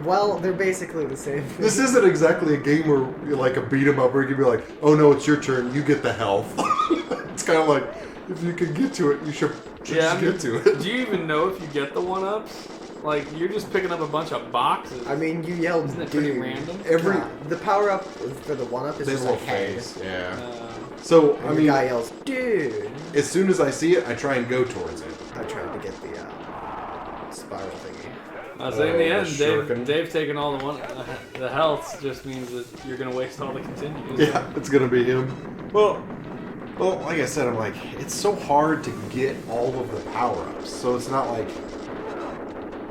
Well, they're basically the same thing. This isn't exactly a game where you're like a beat 'em up where you can be like, oh no, it's your turn, you get the health. It's kind of like, if you can get to it, you should just get to it. Do you even know if you get the one-ups? Like, you're just picking up a bunch of boxes. I mean, you yelled, Isn't it dude. pretty random? The power-up for the one-up is They just little like head. face, yeah. Uh, So, And I the mean, guy yells, dude. as soon as I see it, I try and go towards it. I tried to get the spiral thingy. I say in the end, shuriken. Dave taking all the healths just means that you're gonna waste all the continues. Yeah, it's gonna be him. Well, like I said, I'm like, it's so hard to get all of the power-ups, so it's not like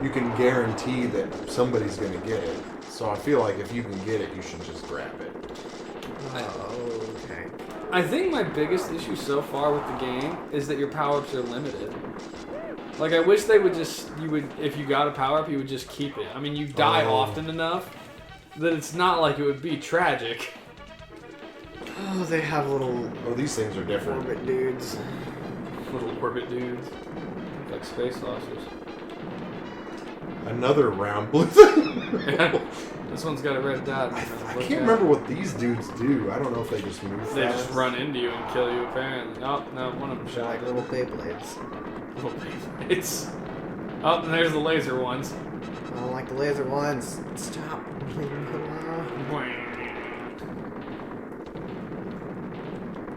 you can guarantee that somebody's gonna get it. So I feel like if you can get it, you should just grab it. Okay. I think my biggest issue so far with the game is that your power-ups are limited. Like, I wish they would just, if you got a power-up, you would just keep it. I mean, you die Oh. often enough that it's not like it would be tragic. Oh, they have little Oh, these things are different. orbit dudes. Little orbit dudes. Like space saucers. Another round blue thing. This one's got a red dot. I can't remember what these dudes do. I don't know if they just move They fast. just run into you and kill you, apparently. Oh, no, one of them They're shot. like little Beyblades. It's. Oh, and there's the laser ones. I don't like the laser ones. Stop. Leave them alone.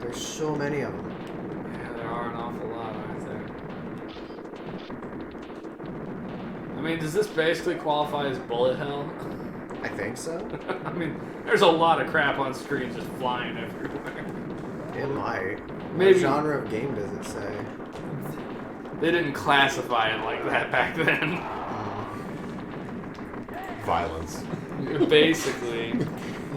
There's so many of them. Yeah, there are an awful lot, aren't there? I mean, does this basically qualify as bullet hell? I think so. I mean, there's a lot of crap on screen just flying everywhere. In my Maybe- what genre of game does it say? They didn't classify it like that back then. Violence. Basically.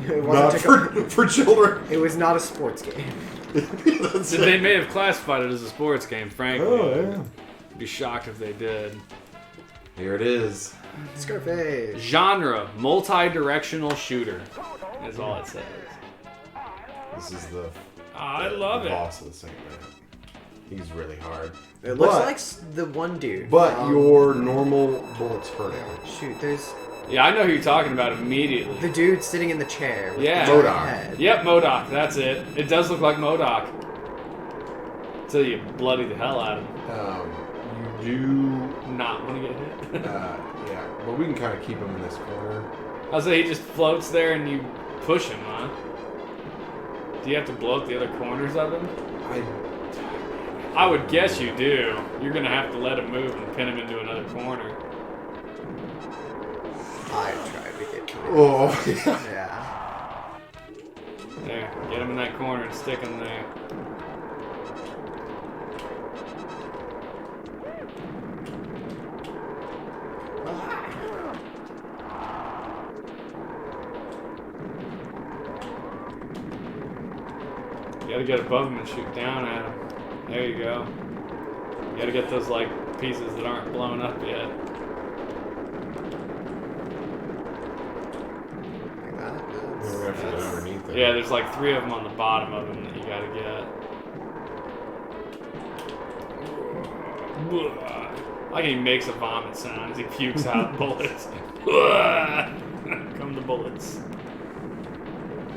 It Not wasn't for children. It was not a sports game. That's So they may have classified it as a sports game, frankly. Oh, yeah. I'd be shocked if they did. Here it is. Scarface. Genre, multi-directional shooter. Is all it says. This is the I love it. boss of the segment. He's really hard. It looks But- like the one dude. But your normal bullets hurt him. Shoot, there's Yeah, I know who you're talking about immediately. the dude sitting in the chair with Yeah. the giant MODOK. head. Yep, MODOK, that's it. It does look like MODOK. Till you bloody the hell out of him. You Not want to get hit. do, yeah. But we can kind of keep him in this corner. I'll say he just floats there and you push him, huh? Do you have to blow up the other corners of him? I would guess you do. You're gonna have to let him move and pin him into another corner. I tried to get to it. Oh, Yeah. There, get him in that corner and stick him there. You gotta get above him and shoot down at him. There you go. You gotta get those, like, pieces that aren't blown up yet. Like that. we have to get underneath it. Yeah, there's like 3 of them on the bottom of him that you gotta get. Like he makes a vomit sound as he pukes out bullets. Come the bullets.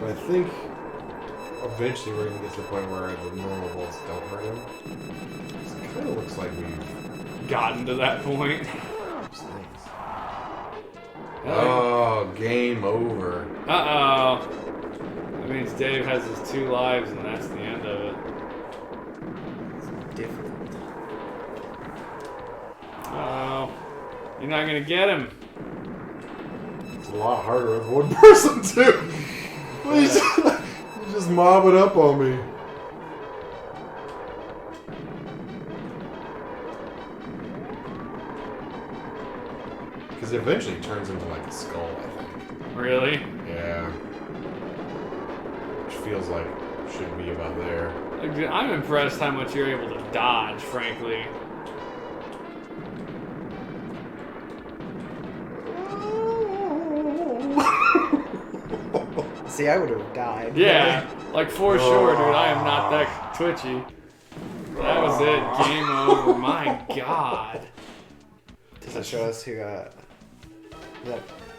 But I think eventually we're going to get to the point where the normal bullets don't hurt him. It kind of looks like we've... Gotten to that point. Oh, game over. Uh-oh. That means Dave has his 2 lives and that's the end of it. Difficult. Uh-oh. You're not gonna get him. It's a lot harder with one person, too. Please, you just mob it up on me. Because it eventually turns into like a skull, I think. Really? Yeah. Which feels like should be about there. Like, I'm impressed how much you're able to dodge, frankly. See, I would have died. Yeah, like for sure, dude. I am not that twitchy. That was it. Game over. My God. Does that show us who, that...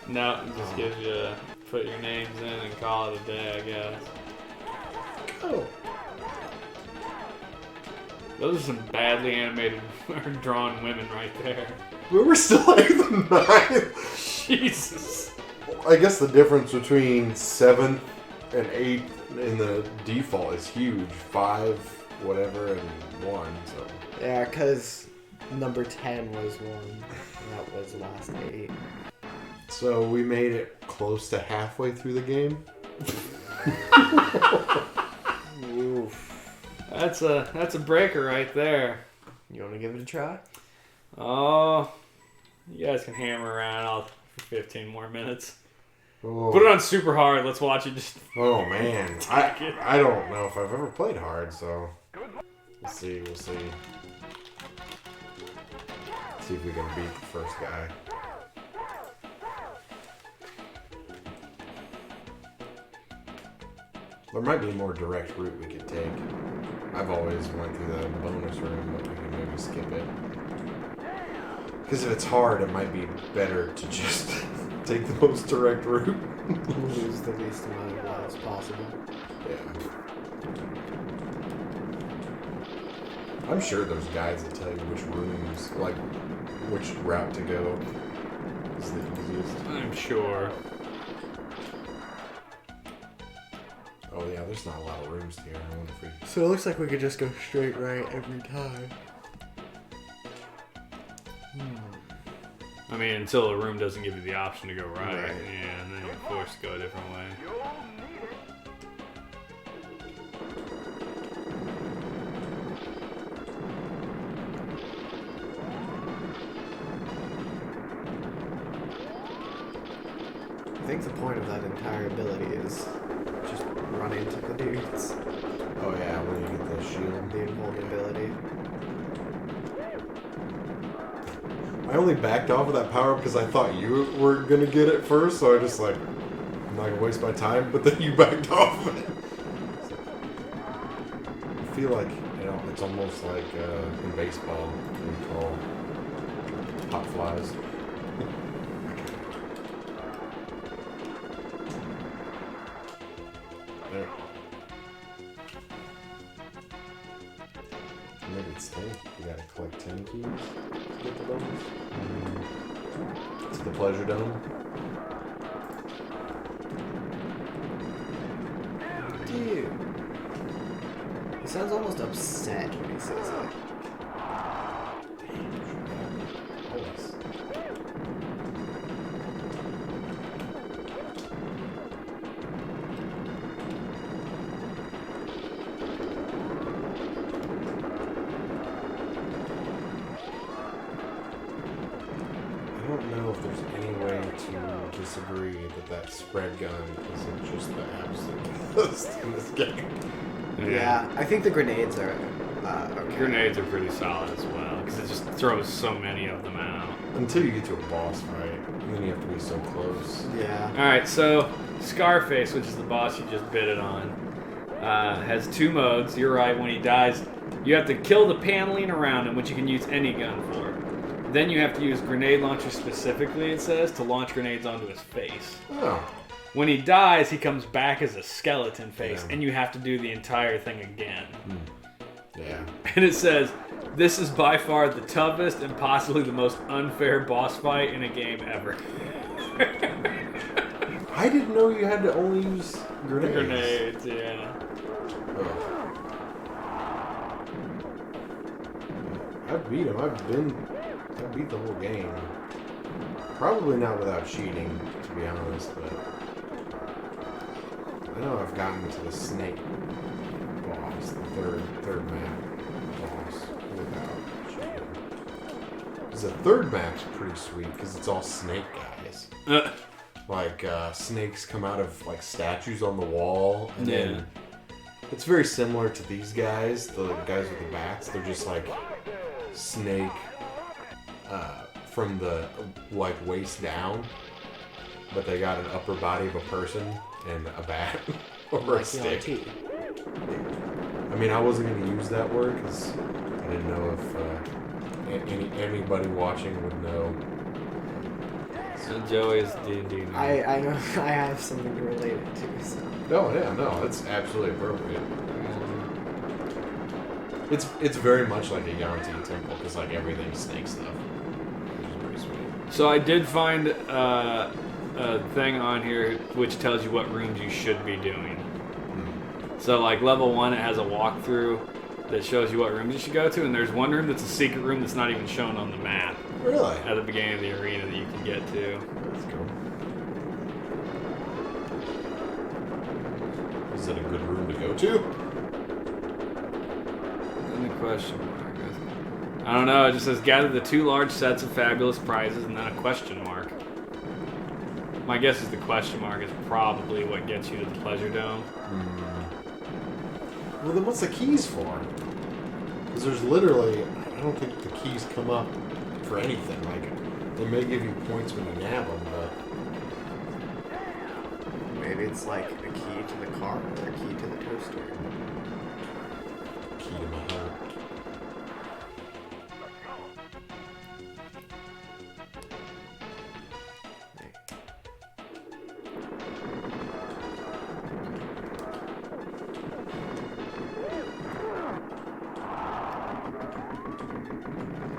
No, it just gives you put your names in and call it a day, I guess. Oh. Those are some badly animated or drawn women right there. We were still like the 9th. Jesus. I guess the difference between 7th and 8th in the default is huge. 5, whatever, and 1. So Yeah, because number 10 was 1. And that was the last 8. So we made it close to halfway through the game. Oof. That's a breaker right there. You want to give it a try? Oh, you guys can hammer around for 15 more minutes. Oh, Put it on super hard. Let's watch it just. oh man, I don't know if I've ever played hard, so we'll see. See if we can beat the first guy. There might be a more direct route we could take. I've always went through the bonus room, but we can maybe skip it. Because if it's hard, it might be better to just take the most direct route. Lose the least amount of lives possible. Yeah. I'm sure there's guides that tell you which rooms, like, which route to go is the easiest. I'm sure. Oh yeah, there's not a lot of rooms here. I wonder if we... So it looks like we could just go straight right every time. I mean, until the room doesn't give you the option to go right. Right. Yeah, and then you're forced to go a different way. think the point of that entire ability is just run into the dudes. Oh yeah, when you get the shield. The invulnerability. I only backed off of that power because I thought you were gonna get it first, so I just like, I'm not gonna waste my time, but then you backed off of it. I feel like, it's almost like in baseball, we call hot flies. There. Maybe it's 10. You gotta collect 10 keys to get the bonus. It's the pleasure dome. Dude. He sounds almost upset when he says that. Always. I don't know if there's any way to disagree that spread gun isn't just the absolute best in this game. Yeah, I think the grenades are okay. Grenades are pretty solid as well, because it just throws so many of them out. Until you get to a boss fight, and then you have to be so close. Yeah. Alright, so Scarface, which is the boss you just bid it on, has 2 modes. You're right, when he dies, you have to kill the paneling around him, which you can use any gun for. Then you have to use grenade launcher specifically, it says, to launch grenades onto his face. Oh. When he dies, he comes back as a skeleton face, Yeah. and you have to do the entire thing again. Yeah. And it says, this is by far the toughest and possibly the most unfair boss fight in a game ever. I didn't know you had to only use grenades. Grenades, yeah. Oh. I beat him. I beat the whole game. Probably not without cheating, to be honest, but I know I've gotten to the snake boss, the third map boss, without cheating. Because the third map's pretty sweet, because it's all snake guys. Like, snakes come out of, like, statues on the wall, and then it's very similar to these guys, the guys with the bats. They're just, like, snake from the, like, waist down, but they got an upper body of a person and a bat or a stick. I mean, I wasn't going to use that word because I didn't know if anybody watching would know. So Joey's D&D. I know I have something to relate it to, so. No, yeah, no, that's absolutely appropriate. It's very much like a Yanti temple because like everything's snake stuff, which is pretty sweet. So I did find a thing on here which tells you what rooms you should be doing. So like level 1, it has a walkthrough that shows you what rooms you should go to, and there's one room that's a secret room that's not even shown on the map. Really? At the beginning of the arena that you can get to. That's cool. Is it a good room to go to? And the question mark. I don't know, it just says gather the 2 large sets of fabulous prizes and then a question mark. My guess is the question mark is probably what gets you to the pleasure dome. Well, then what's the keys for? Because there's literally, I don't think the keys come up for anything. Like, they may give you points when you nab them, but Maybe it's like a key to the car or a key to the toaster. key to my heart.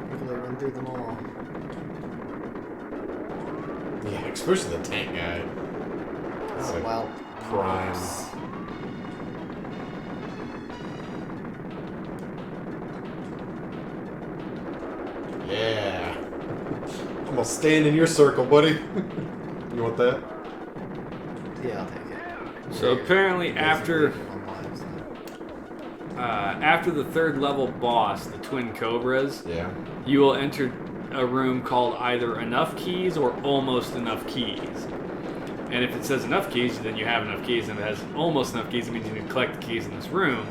Quickly run through them all. Yeah, especially the tank guy. It's Oh, like well. prime. Yeah. I'm gonna stand in your circle, buddy. You want that? Yeah, I'll take it. So apparently after On lives, though. after the 3rd level boss, the Twin Cobras, Yeah. you will enter a room called either Enough Keys or Almost Enough Keys. And if it says enough keys, then you have enough keys. And if it has almost enough keys, it means you need to collect the keys in this room.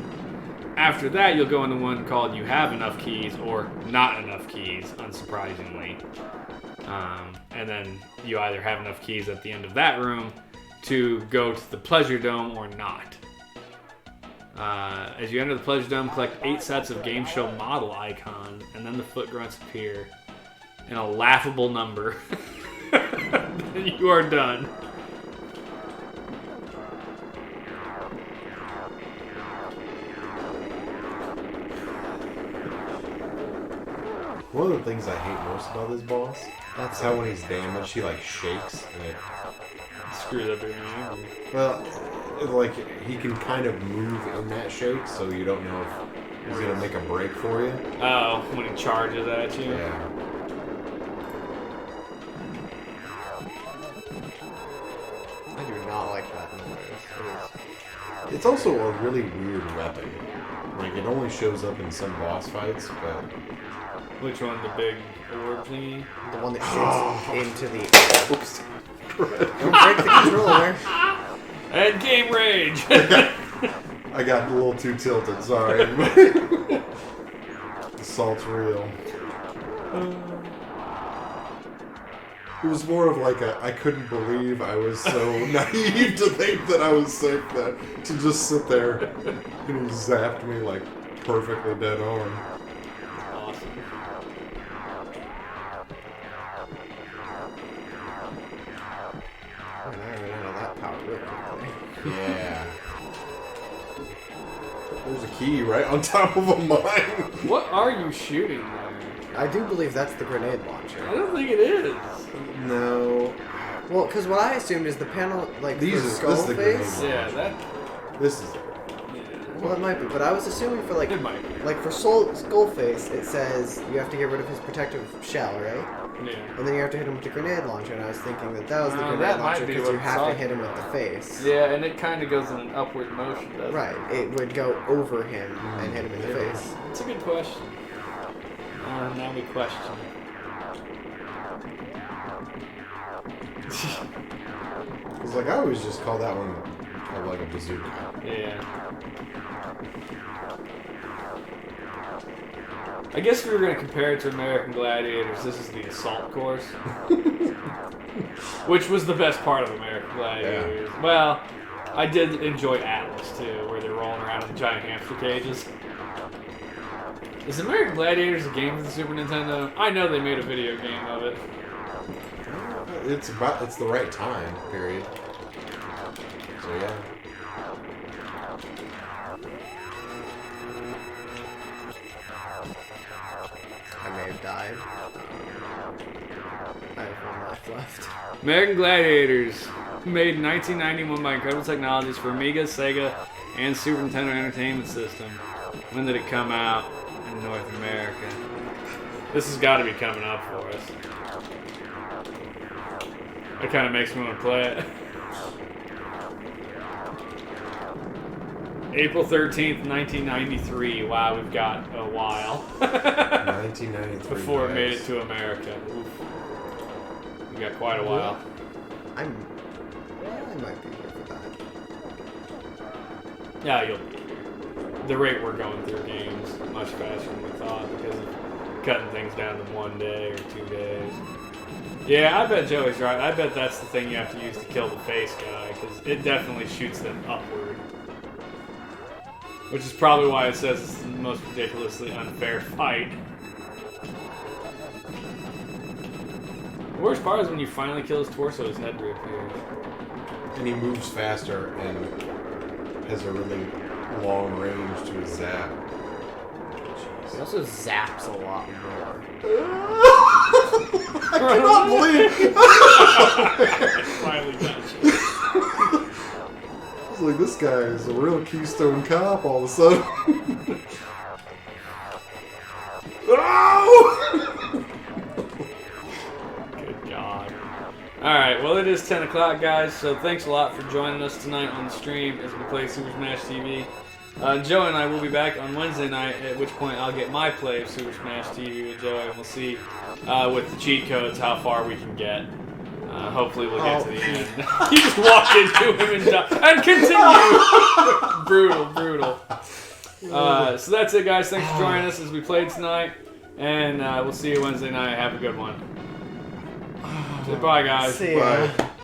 After that, you'll go into one called You Have Enough Keys or Not Enough Keys, unsurprisingly. And then you either have enough keys at the end of that room to go to the Pleasure Dome or not. As you enter the Pleasure Dome, collect 8 sets of game show model icons, and then the foot grunts appear in a laughable number. Then you are done. One of the things I hate most about this boss, that's how when he's damaged, he like shakes and it screws up your game. Well, like he can kind of move in that shake, so you don't know if he's gonna make a break for you. Oh, when he charges at you. Yeah. I do not like that noise. It's also a really weird weapon. Like it only shows up in some boss fights, but. Which one? The big orb thingy? The one that shoots into the air. Oops. Don't break the controller. And game rage! I got a little too tilted, sorry. Assault's real. It was more of like I couldn't believe I was so naive to think that I was safe that to just sit there and he zapped me like perfectly dead on. Awesome. Oh, now I ran out of that power real quickly. Yeah. There's a key right on top of a mine. What are you shooting there? I do believe that's the grenade launcher. I don't think it is. No. Well, because what I assumed is the panel, like, These for is- this is the grenade Skullface. Yeah, that. This is Yeah. Well, it might be, but I was assuming for, like, It might be. like for Skullface, it says you have to get rid of his protective shell, right? Yeah. And then you have to hit him with the grenade launcher, and I was thinking that was the Oh, grenade that might launcher be because what you it's have to talking hit him with about. the face. Yeah, and it kind of goes in an upward motion, doesn't it? Right, it would go over him and hit him in the face. It's a good question. Now we question. Because like I always just call that one like a bazooka. Yeah. I guess if we were going to compare it to American Gladiators, this is the assault course. Which was the best part of American Gladiators. Yeah. Well, I did enjoy Atlas too, where they're rolling around in giant hamster cages. Is American Gladiators a game for the Super Nintendo? I know they made a video game of it. It's the right time period. So yeah. I may have died. I have 1 life left. American Gladiators, made in 1991 by Incredible Technologies for Amiga, Sega, and Super Nintendo Entertainment System. When did it come out in North America? This has got to be coming up for us. That kind of makes me want to play it. April 13th, 1993. Wow, we've got a while. 1993. Before it made it to America. Oof. We got quite a while. I might be here for that. Yeah, you'll be here. The rate we're going through games much faster than we thought because of cutting things down to 1 day or 2 days. Yeah, I bet Joey's right. I bet that's the thing you have to use to kill the face guy because it definitely shoots them upward. Which is probably why it says it's the most ridiculously unfair fight. The worst part is when you finally kill his torso, his head reappears. And he moves faster and has a really long range to his zap. He also zaps a lot more. I cannot believe Finally got you. It's like this guy is a real Keystone Cop all of a sudden. Good God. Alright, well it is 10 o'clock guys, so thanks a lot for joining us tonight on the stream as we play Super Smash TV. Joe and I will be back on Wednesday night, at which point I'll get my play of Super Smash TV with Joey, and we'll see with the cheat codes how far we can get. Hopefully we'll get to the end. You just walked into him and died. And continue! Brutal. So that's it, guys. Thanks for joining us as we played tonight. And we'll see you Wednesday night. Have a good one. Say bye, guys. See ya. Bye.